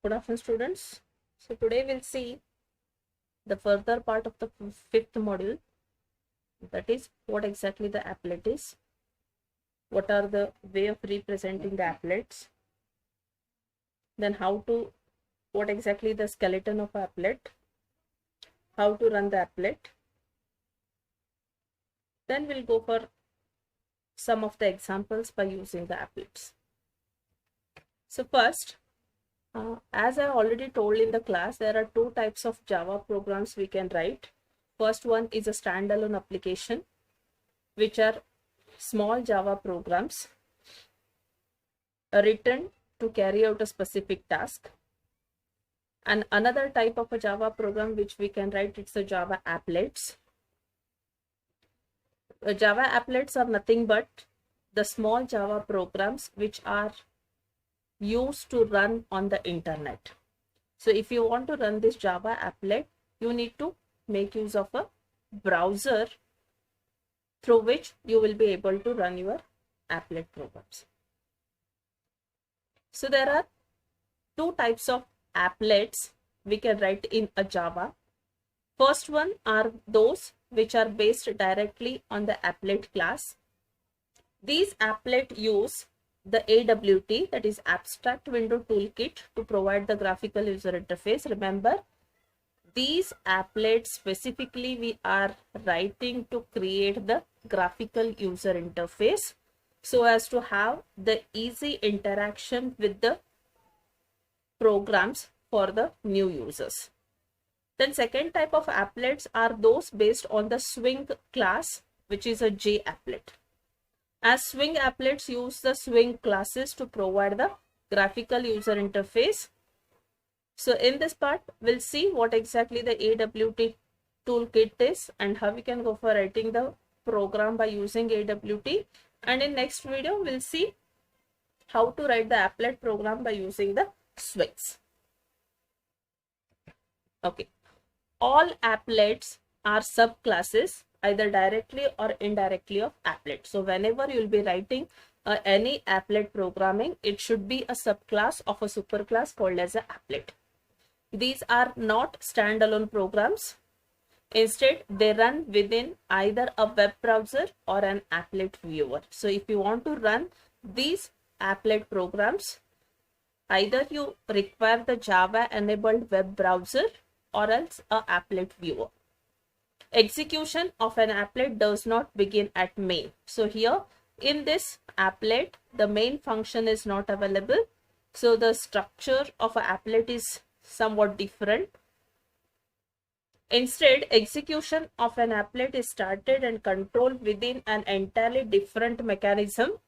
Good afternoon, students. So today we'll see the further part of the fifth module, that is what exactly the applet is, what are the way of representing the applets, then what exactly the skeleton of applet, how to run the applet. Then we'll go for some of the examples by using the applets. So first, as I already told in the class, there are two types of Java programs we can write. First one is a standalone application, which are small Java programs written to carry out a specific task. And another type of a Java program which we can write, it's a Java applets. Java applets are nothing but the small Java programs which are used to run on the internet. So if you want to run this Java applet, you need to make use of a browser through which you will be able to run your applet programs. So there are two types of applets we can write in a Java. First one are those which are based directly on the applet class. These applet use the AWT, that is Abstract Window Toolkit, to provide the graphical user interface. Remember, these applets specifically we are writing to create the graphical user interface so as to have the easy interaction with the programs for the new users. Then second type of applets are those based on the Swing class, which is a JApplet. As Swing applets use the Swing classes to provide the graphical user interface. So in this part, we'll see what exactly the AWT toolkit is and how we can go for writing the program by using AWT. And in next video, we'll see how to write the applet program by using the Swings. Okay. All applets are subclasses, either directly or indirectly, of applet. So whenever you'll be writing any applet programming, it should be a subclass of a superclass called as an applet. These are not standalone programs. Instead, they run within either a web browser or an applet viewer. So if you want to run these applet programs, either you require the Java enabled web browser or else a applet viewer. Execution of an applet does not begin at main. So here in this applet, the main function is not available. So the structure of an applet is somewhat different. Instead, execution of an applet is started and controlled within an entirely different mechanism.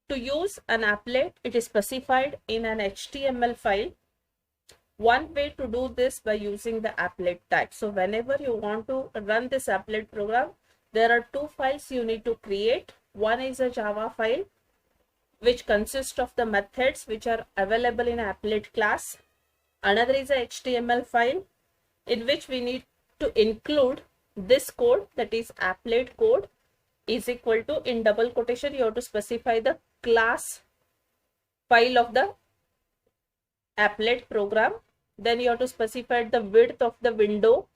To use an applet, it is specified in an HTML file. One way to do this by using the applet tag. So whenever you want to run this applet program, there are two files you need to create. One is a Java file which consists of the methods which are available in applet class. Another is a HTML file in which we need to include this code, that is applet code is equal to, in double quotation you have to specify the class file of the applet program. Then you have to specify the width of the window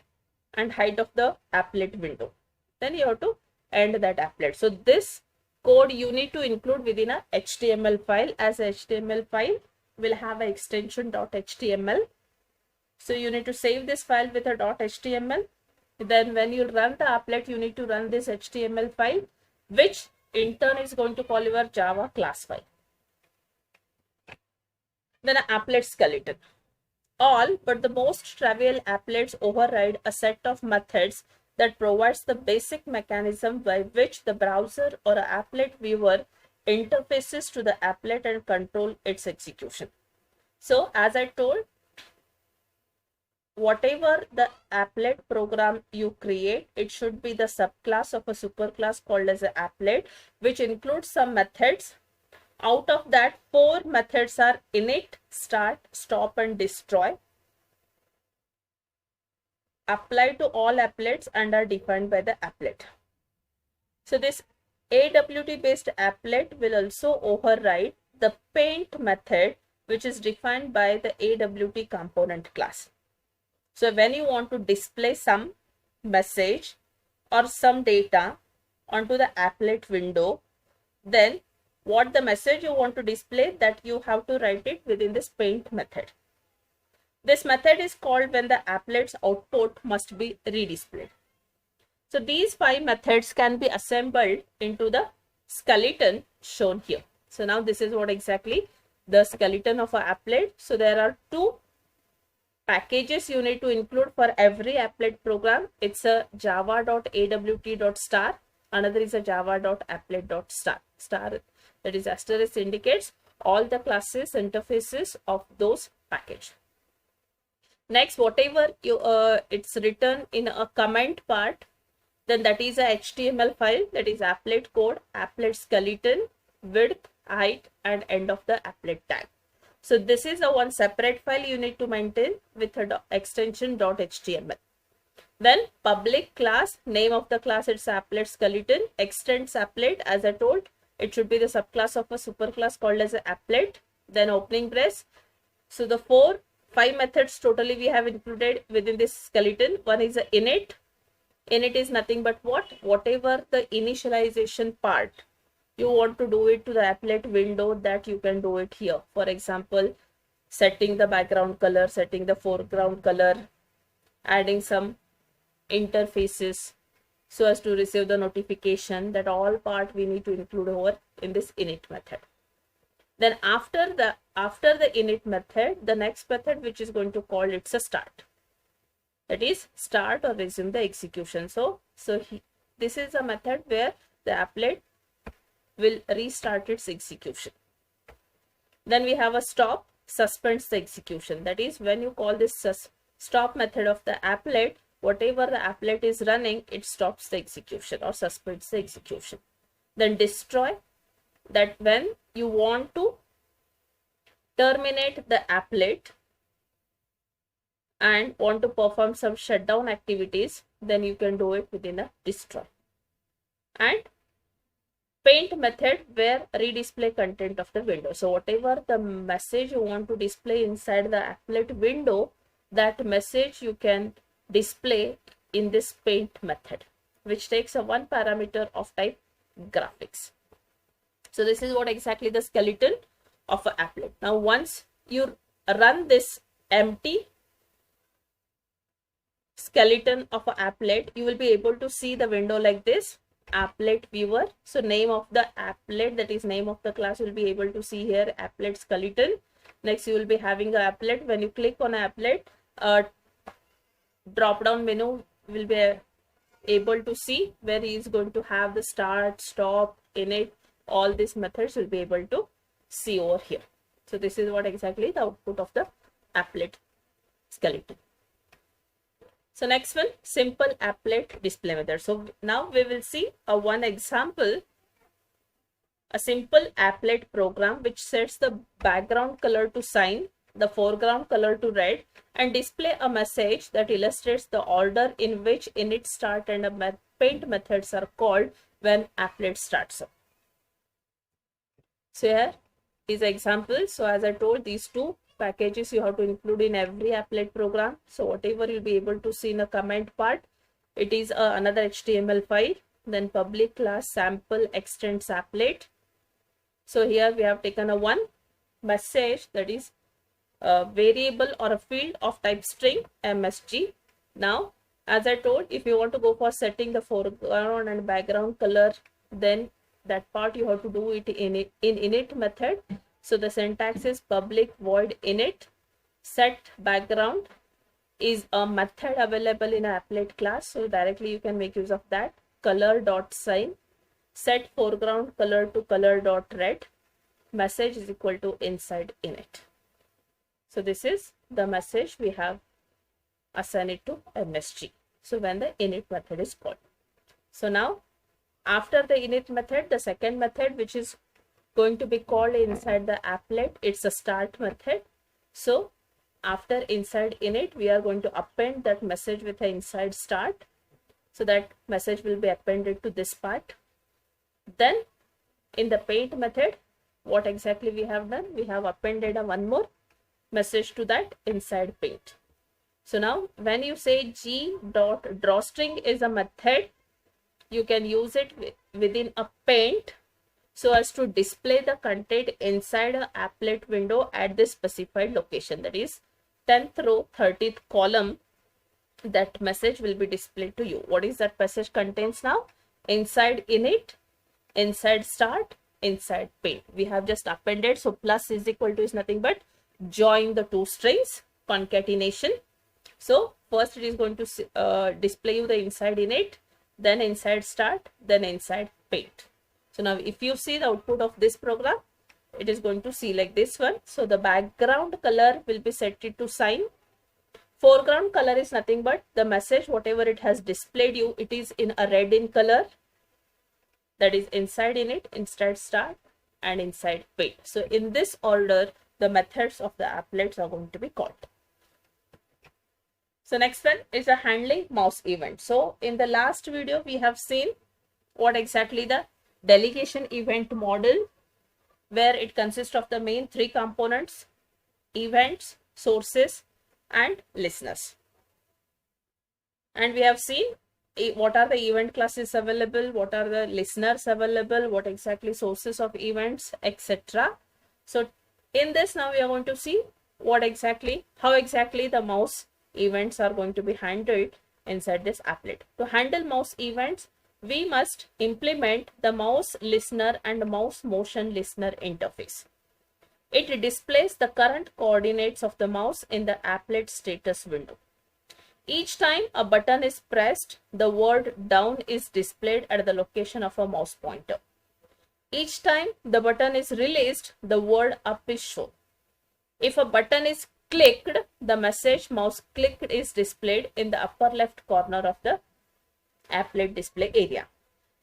and height of the applet window. Then you have to end that applet. So this code you need to include within a HTML file, as a HTML file will have an extension .html. So you need to save this file with a .html. Then when you run the applet, you need to run this HTML file, which in turn is going to call your Java class file. Then an applet skeleton. All but the most trivial applets override a set of methods that provides the basic mechanism by which the browser or an applet viewer interfaces to the applet and control its execution. So as I told, whatever the applet program you create, it should be the subclass of a superclass called as an applet, which includes some methods. Out of that, 4 methods are init, start, stop, and destroy. Apply to all applets and are defined by the applet. So this AWT based applet will also override the paint method, which is defined by the AWT component class. So when you want to display some message or some data onto the applet window, then what the message you want to display, that you have to write it within this paint method. This method is called when the applet's output must be redisplayed. So these 5 methods can be assembled into the skeleton shown here. So now this is what exactly the skeleton of an applet. So there are 2 packages you need to include for every applet program. It's a java.awt.star. Another is a java.applet.star. Star, that is asterisk, indicates all the classes interfaces of those packages. Next, whatever it's written in a comment part, then that is a HTML file, that is applet code, applet skeleton, width, height, and end of the applet tag. So this is a one separate file you need to maintain with a extension .html. Then public class, name of the class, it's applet skeleton, extends applet. As I told, it should be the subclass of a superclass called as a applet. Then opening brace. So the 5 methods totally we have included within this skeleton. One is a init. Init is nothing but whatever the initialization part you want to do it to the applet window, that you can do it here. For example, setting the background color, setting the foreground color, adding some interfaces so as to receive the notification, that all part we need to include over in this init method. Then after the init method, the next method which is going to call, it's a start. That is start or resume the execution. This is a method where the applet will restart its execution. Then we have a stop, suspends the execution. That is when you call this stop method of the applet, whatever the applet is running, it stops the execution or suspends the execution. Then destroy, that when you want to terminate the applet and want to perform some shutdown activities, then you can do it within a destroy. And paint method, where redisplay content of the window. So whatever the message you want to display inside the applet window, that message you can display in this paint method, which takes a 1 parameter of type graphics. So this is what exactly the skeleton of an applet. Now once you run this empty skeleton of an applet, you will be able to see the window like this, applet viewer. So name of the applet, that is name of the class, you'll be able to see here, applet skeleton. Next you will be having a applet. When you click on applet, drop down menu will be able to see where he is going to have the start, stop, init, all these methods will be able to see over here. So this is what exactly the output of the applet skeleton. So next one, simple applet display method. So now we will see one example, a simple applet program which sets the background color to cyan, the foreground color to red, and display a message that illustrates the order in which init, start, and a paint methods are called when applet starts up. So here is an example. So as I told, these 2 packages you have to include in every applet program. So whatever you'll be able to see in the comment part, it is another HTML file. Then public class sample extends applet. So here we have taken a one message, that is a variable or a field of type string MSG. Now as I told, if you want to go for setting the foreground and background color, then that part you have to do it in init method. So the syntax is public void init. Set background is a method available in applet class, so directly you can make use of that. Color dot sign, set foreground color to color dot red, message is equal to inside init. So this is the message we have assigned it to MSG. So when the init method is called. So now after the init method, the second method which is going to be called inside the applet, it's a start method. So after inside init, we are going to append that message with an inside start. So that message will be appended to this part. Then in the paint method, what exactly we have done? We have appended a one more message to that inside paint. So now when you say g.drawString is a method, you can use it within a paint so as to display the content inside a applet window at the specified location, that is 10th row 30th column. That message will be displayed to you. What is that message contains now? Inside init, inside start, inside paint. We have just appended, so plus is equal to is nothing but join the two strings, concatenation. So first it is going to display you the inside init, then inside start, then inside paint. So now if you see the output of this program, it is going to see like this one. So the background color will be set to sign. Foreground color is nothing but the message, whatever it has displayed you, it is in a red in color. That is inside init, inside start, and inside paint. So in this order, the methods of the applets are going to be called. So next one is a handling mouse event. So in the last video, we have seen what exactly the delegation event model, where it consists of the main three components: events, sources, and listeners. And we have seen what are the event classes available, what are the listeners available, what exactly sources of events, etc. So in this, now we are going to see what exactly, how exactly the mouse events are going to be handled inside this applet. To handle mouse events, we must implement the mouse listener and mouse motion listener interface. It displays the current coordinates of the mouse in the applet status window. Each time a button is pressed, the word down is displayed at the location of a mouse pointer. Each time the button is released, the word up is shown. If a button is clicked, the message mouse clicked is displayed in the upper left corner of the applet display area.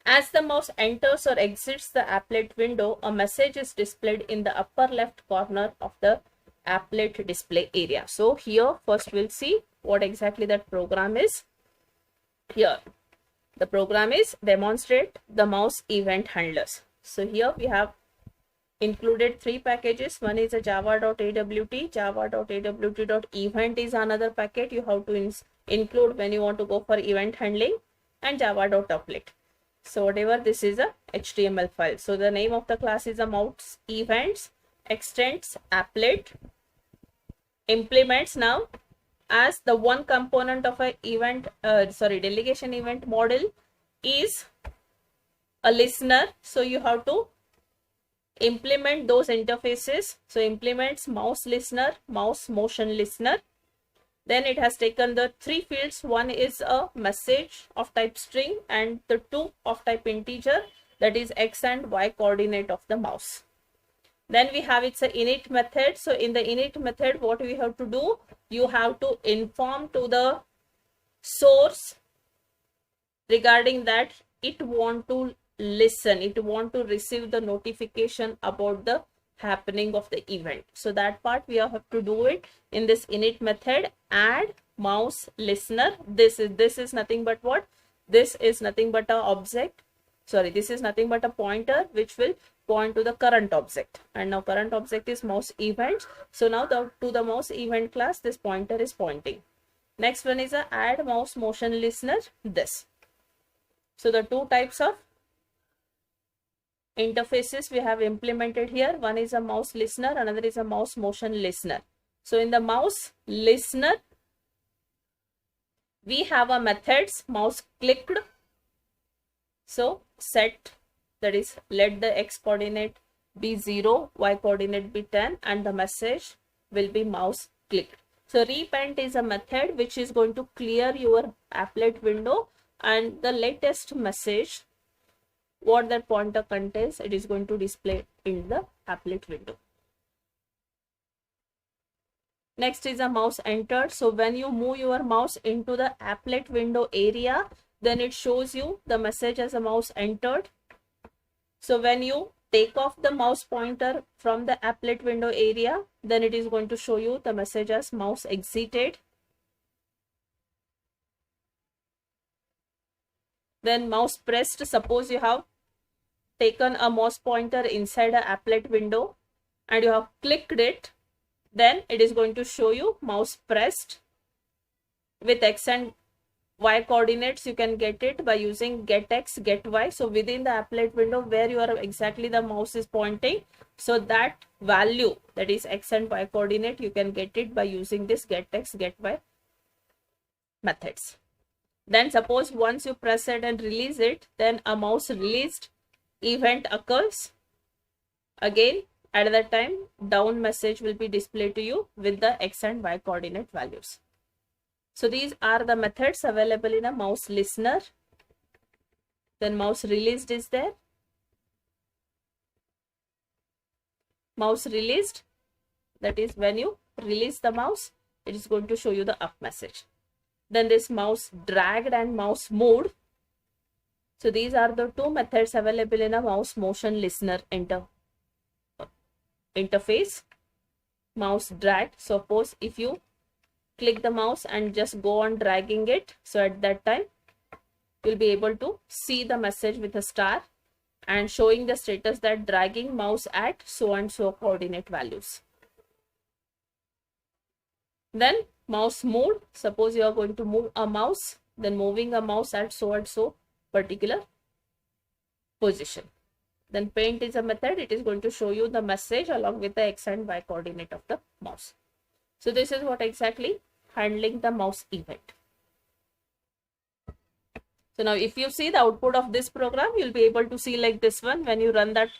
As the mouse enters or exits the applet window, a message is displayed in the upper left corner of the applet display area. So here first we'll see what exactly that program is. Here the program is demonstrate the mouse event handlers. So here we have included three packages. One is a java.awt, java.awt.event is another packet you have to include when you want to go for event handling, and java.applet. So whatever, this is a HTML file. So the name of the class is a mouse events, extends applet, implements. Now as the one component of a delegation event model is a listener, so you have to implement those interfaces. So implements mouse listener, mouse motion listener. Then it has taken the three fields. One is a message of type string and the two of type integer, that is x and y coordinate of the mouse. Then we have its a init method. So in the init method, what we have to do, you have to inform to the source regarding that it want to listen, it want to receive the notification about the happening of the event. So that part we have to do it in this init method. Add mouse listener. This is nothing but what? This is nothing but a object. Sorry, this is nothing but a pointer which will point to the current object. And now current object is mouse event. So now to the mouse event class, this pointer is pointing. Next one is a add mouse motion listener. This. So the two types of interfaces we have implemented here. One is a mouse listener, another is a mouse motion listener. So in the mouse listener, we have a methods mouse clicked. So set, that is let the x coordinate be 0, y coordinate be 10, and the message will be mouse clicked. So repaint is a method which is going to clear your applet window, and the latest message what that pointer contains, it is going to display in the applet window. Next is a mouse entered. So when you move your mouse into the applet window area, then it shows you the message as a mouse entered. So when you take off the mouse pointer from the applet window area, then it is going to show you the message as mouse exited. Then mouse pressed, suppose you have taken a mouse pointer inside a applet window and you have clicked it, then it is going to show you mouse pressed with X and Y coordinates. You can get it by using get X, get Y. So within the applet window where you are exactly the mouse is pointing, so that value, that is X and Y coordinate, you can get it by using this get X, get Y methods. Then suppose once you press it and release it, then a mouse released event occurs. Again, at that time, down message will be displayed to you with the X and Y coordinate values. So these are the methods available in a mouse listener. Then mouse released is there. Mouse released, that is when you release the mouse, it is going to show you the up message. Then this mouse dragged and mouse moved. So these are the two methods available in a mouse motion listener interface. Mouse drag. Suppose if you click the mouse and just go on dragging it, so at that time you'll be able to see the message with a star and showing the status that dragging mouse at so and so coordinate values. Then mouse moved. Suppose you are going to move a mouse, then moving a mouse at so and so particular position. Then paint is a method. It is going to show you the message along with the X and Y coordinate of the mouse. So this is what exactly handling the mouse event. So now if you see the output of this program, you'll be able to see like this one when you run that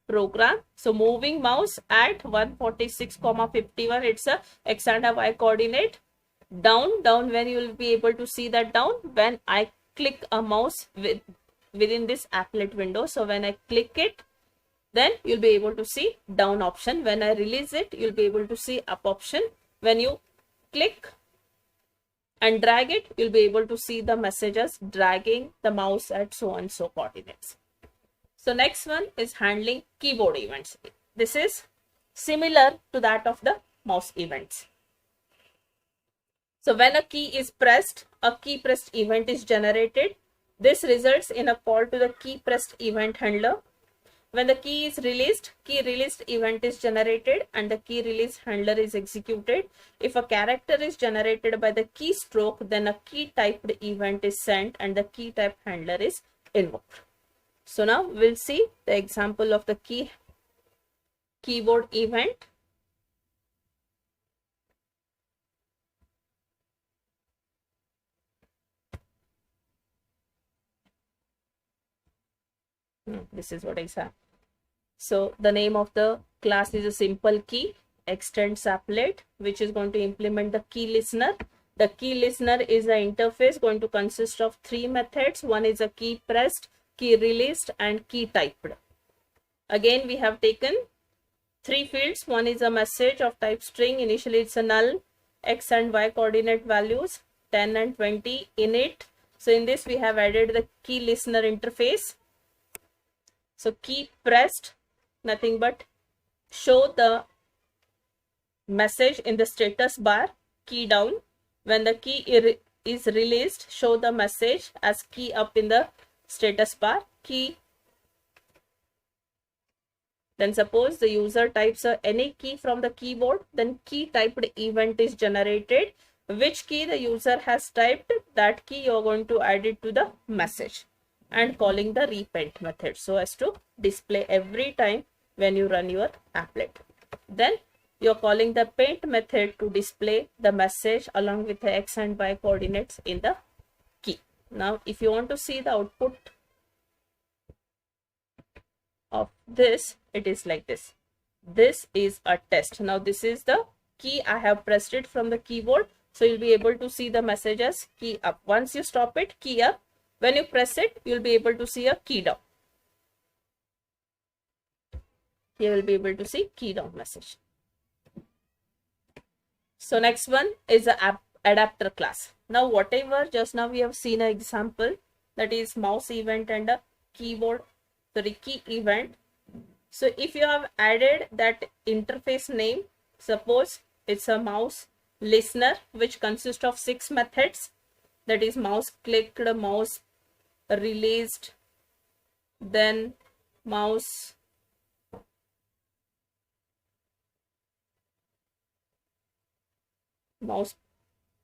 program. So moving mouse at 146,51, it's a X and a Y coordinate. Down when you will be able to see that down when I click a mouse within this applet window. So when I click it, then you'll be able to see down option. When I release it, you'll be able to see up option. When you click and drag it, you'll be able to see the messages dragging the mouse at so and so coordinates. So next one is handling keyboard events. This is similar to that of the mouse events. So when a key is pressed, a key pressed event is generated. This results in a call to the key pressed event handler. When the key is released, key released event is generated and the key release handler is executed. If a character is generated by the keystroke, then a key typed event is sent and the key type handler is invoked. So now we'll see the example of the keyboard event. This is what I said. So the name of the class is a simple key extends applet, which is going to implement the key listener. The key listener is an interface going to consist of three methods. One is a key pressed, key released and key typed. Again, we have taken three fields. One is a message of type string. Initially it's a null, X and Y coordinate values 10 and 20 in it. So in this we have added the key listener interface. So key pressed, nothing but show the message in the status bar, key down. When the key is released, show the message as key up in the status bar, key. Then suppose the user types any key from the keyboard, then key typed event is generated. Which key the user has typed, that key you are going to add it to the message and calling the repaint method so as to display every time when you run your applet. Then you're calling the paint method to display the message along with the X and Y coordinates in the key. Now if you want to see the output of this, it is like this. This is a test. Now this is the key, I have pressed it from the keyboard, so you'll be able to see the messages key up. Once you stop it, key up. When you press it, you'll be able to see a key down. You will be able to see key down message. So next one is the adapter class. Now whatever just now we have seen an example, that is mouse event and a key event. So if you have added that interface name, suppose it's a mouse listener which consists of 6 methods, that is mouse clicked, mouse released, then mouse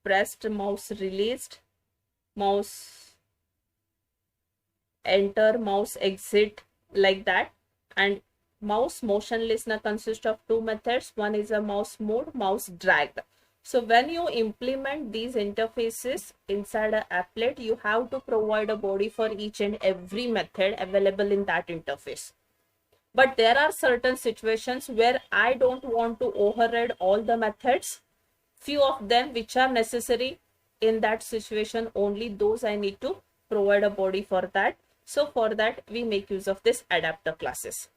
pressed, mouse released, mouse enter, mouse exit, like that. And mouse motion listener consists of two methods. One is a mouse mode, mouse dragged. So when you implement these interfaces inside a applet, you have to provide a body for each and every method available in that interface. But there are certain situations where I don't want to override all the methods. Few of them which are necessary in that situation, only those I need to provide a body for that. So for that, we make use of this adapter classes.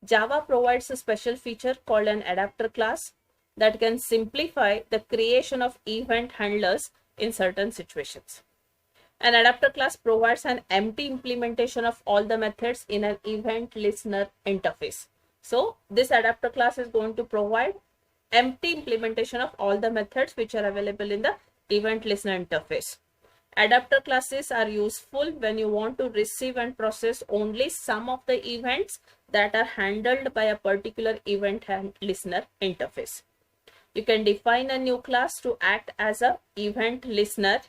Java provides a special feature called an adapter class that can simplify the creation of event handlers in certain situations. An adapter class provides an empty implementation of all the methods in an event listener interface. So this adapter class is going to provide empty implementation of all the methods which are available in the event listener interface. Adapter classes are useful when you want to receive and process only some of the events that are handled by a particular event listener interface. You can define a new class to act as an event listener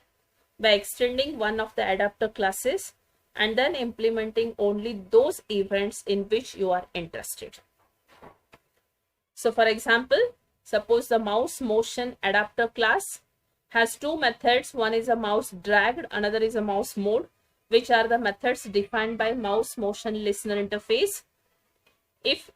by extending one of the adapter classes and then implementing only those events in which you are interested. So for example, suppose the mouse motion adapter class has two methods. One is a mouse dragged, another is a mouse mode, which are the methods defined by mouse motion listener interface. If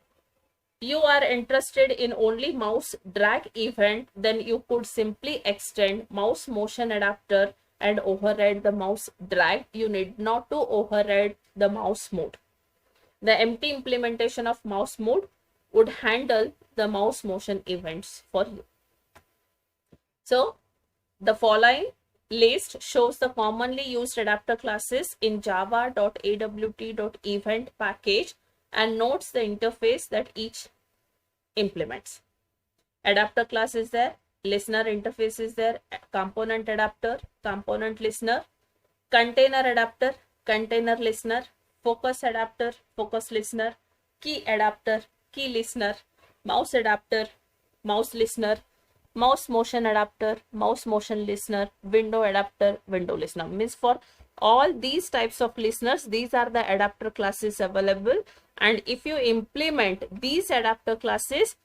you are interested in only mouse drag event, then you could simply extend mouse motion adapter and override the mouse drag. You need not to override the mouse mode. The empty implementation of mouse mode would handle the mouse motion events for you. So the following list shows the commonly used adapter classes in java.awt.event package and notes the interface that each implements. Adapter class is there, listener interface is there, component adapter, component listener, container adapter, container listener, focus adapter, focus listener, key adapter, key listener, mouse adapter, mouse listener, mouse motion adapter, mouse motion listener, window adapter, window listener. Means for all these types of listeners, these are the adapter classes available. And if you implement these adapter classes,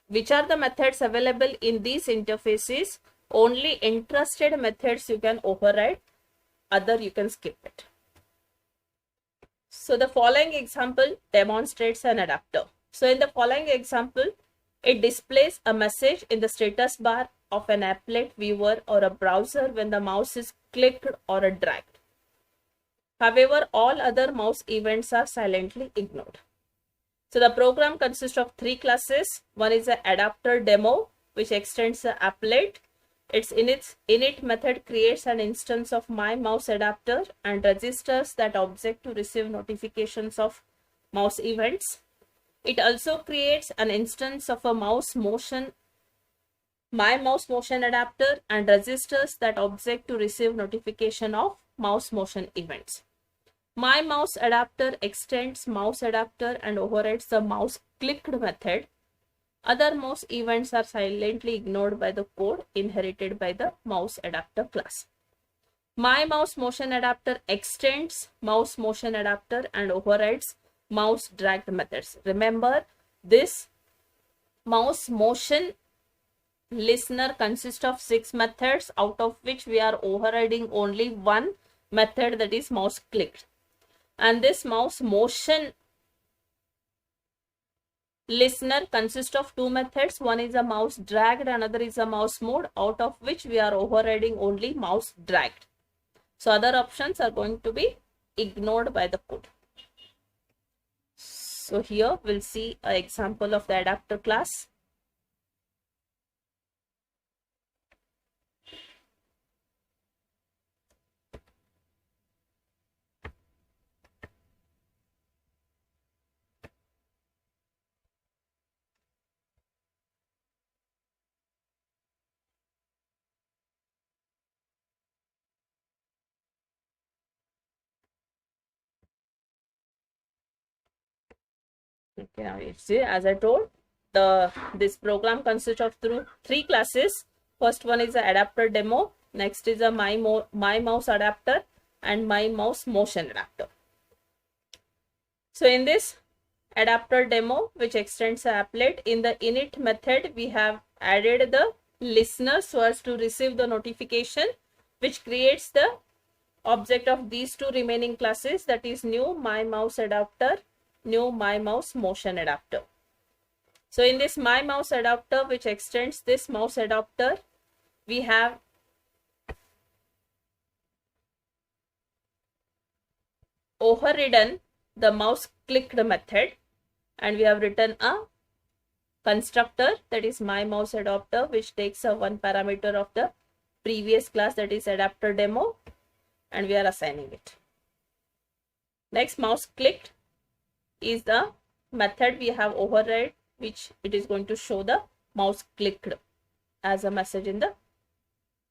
which are the methods available in these interfaces, only interested methods you can override, other you can skip it. So the following example demonstrates an adapter. So in the following example, it displays a message in the status bar of an applet viewer or a browser when the mouse is clicked or dragged. However, all other mouse events are silently ignored. So the program consists of three classes. One is an adapter demo, which extends the applet. Its init method creates an instance of my mouse adapter and registers that object to receive notifications of mouse events. It also creates an instance of a my mouse motion adapter and registers that object to receive notification of mouse motion events. My mouse adapter extends mouse adapter and overrides the mouse clicked method. Other mouse events are silently ignored by the code inherited by the mouse adapter class. My mouse motion adapter extends mouse motion adapter and overrides mouse dragged methods. Remember, this mouse motion listener consists of 6 methods, out of which we are overriding only one method, that is mouse clicked. And this mouse motion listener consists of 2 methods. One is a mouse dragged, another is a mouse mode, out of which we are overriding only mouse dragged. So other options are going to be ignored by the code. So here we'll see an example of the adapter class. Okay, now you see, as I told, this program consists of three classes. First one is the adapter demo. Next is a my mouse adapter and my mouse motion adapter. So in this adapter demo, which extends the applet, in the init method, we have added the listener so as to receive the notification, which creates the object of these two remaining classes, that is new my mouse adapter, new my mouse motion adapter. So in this my mouse adapter, which extends this mouse adapter, we have overridden the mouse clicked method, and we have written a constructor, that is my mouse adapter, which takes a one parameter of the previous class, that is adapter demo, and we are assigning it. Next, mouse clicked is the method we have override, which it is going to show the mouse clicked as a message in the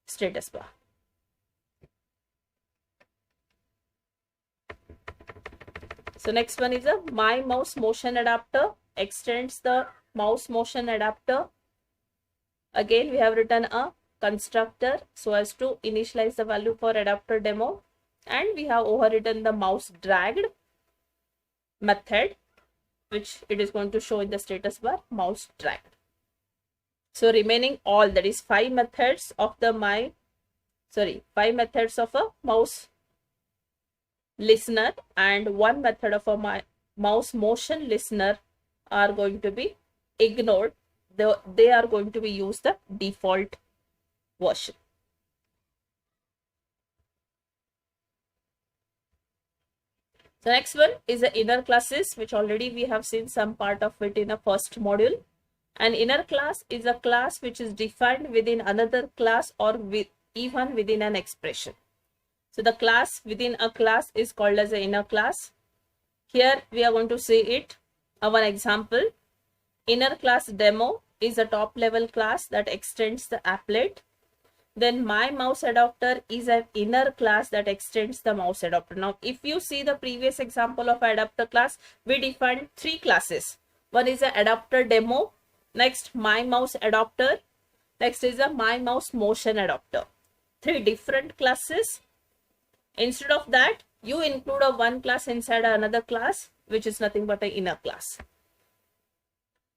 status bar. So next one is a my mouse motion adapter, extends the mouse motion adapter. Again, we have written a constructor so as to initialize the value for adapter demo, and we have overridden the mouse dragged method, which it is going to show in the status bar, mouse dragged. So remaining all, that is five methods of a mouse listener and one method of a mouse motion listener are going to be ignored. They are going to be used the default version. The next one is the inner classes, which already we have seen some part of it in the first module. An inner class is a class which is defined within another class or even within an expression. So the class within a class is called as an inner class. Here we are going to see it. One example, inner class demo is a top level class that extends the applet. Then my mouse adapter is an inner class that extends the mouse adapter. Now, if you see the previous example of adapter class, we defined three classes. One is the adapter demo. Next, my mouse adapter. Next is the my mouse motion adapter. Three different classes. Instead of that, you include a one class inside another class, which is nothing but an inner class.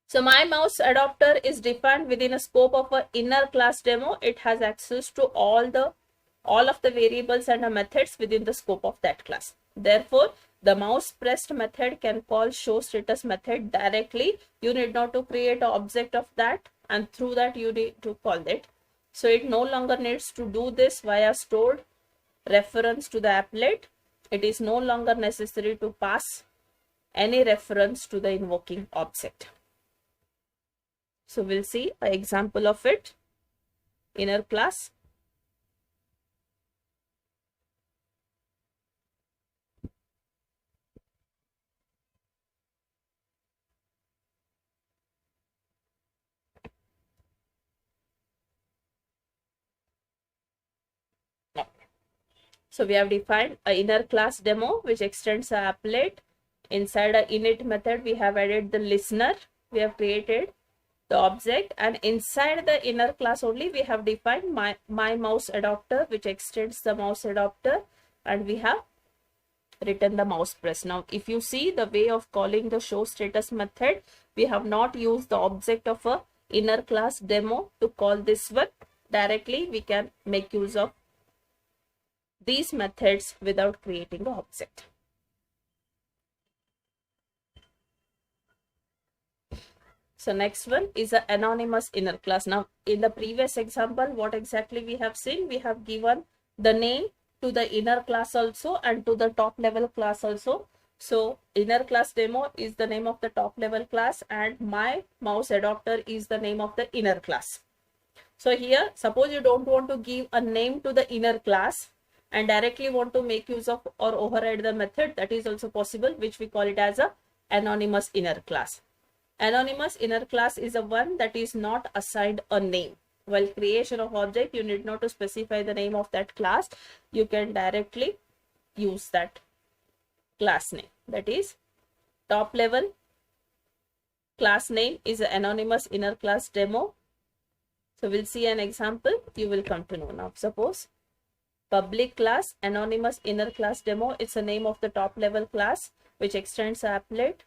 So my mouse adapter is defined within a scope of an inner class demo. It has access to all of the variables and the methods within the scope of that class. Therefore, the mouse pressed method can call show status method directly. You need not to create an object of that, and through that you need to call it. So it no longer needs to do this via stored reference to the applet. It is no longer necessary to pass any reference to the invoking object. So we'll see an example of it. Inner class. So we have defined an inner class demo which extends the applet. Inside a init method, we have added the listener. We have created the object, and inside the inner class only we have defined my mouse adapter, which extends the mouse adapter, and we have written the mouse press. Now, if you see the way of calling the show status method, we have not used the object of a inner class demo to call this one. Directly, we can make use of these methods without creating the object. So next one is an anonymous inner class. Now, in the previous example, what exactly we have seen? We have given the name to the inner class also and to the top level class also. So inner class demo is the name of the top level class, and my mouse adapter is the name of the inner class. So here, suppose you don't want to give a name to the inner class and directly want to make use of or override the method, that is also possible, which we call it as a anonymous inner class. Anonymous inner class is a one that is not assigned a name. While creation of object, you need not to specify the name of that class. You can directly use that class name. That is top level class name is anonymous inner class demo. So we'll see an example. You will come to know now. Suppose public class anonymous inner class demo. It's the name of the top level class which extends the applet.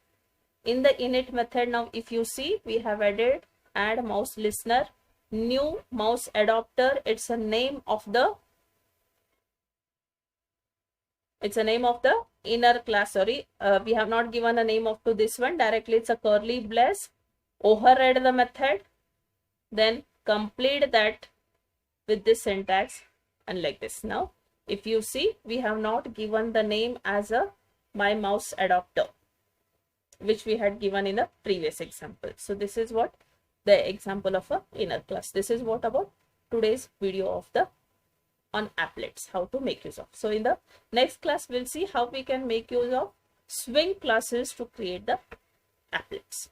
In the init method, now if you see, we have added add mouse listener, new mouse adapter. It's a name of the inner class. Sorry, we have not given a name of to this one directly. It's a curly brace. Override the method, then complete that with this syntax and like this. Now if you see, we have not given the name as a my mouse adapter, which we had given in a previous example. So this is what the example of a inner class. This is what about today's video of the on applets, how to make use of. So in the next class, we'll see how we can make use of swing classes to create the applets.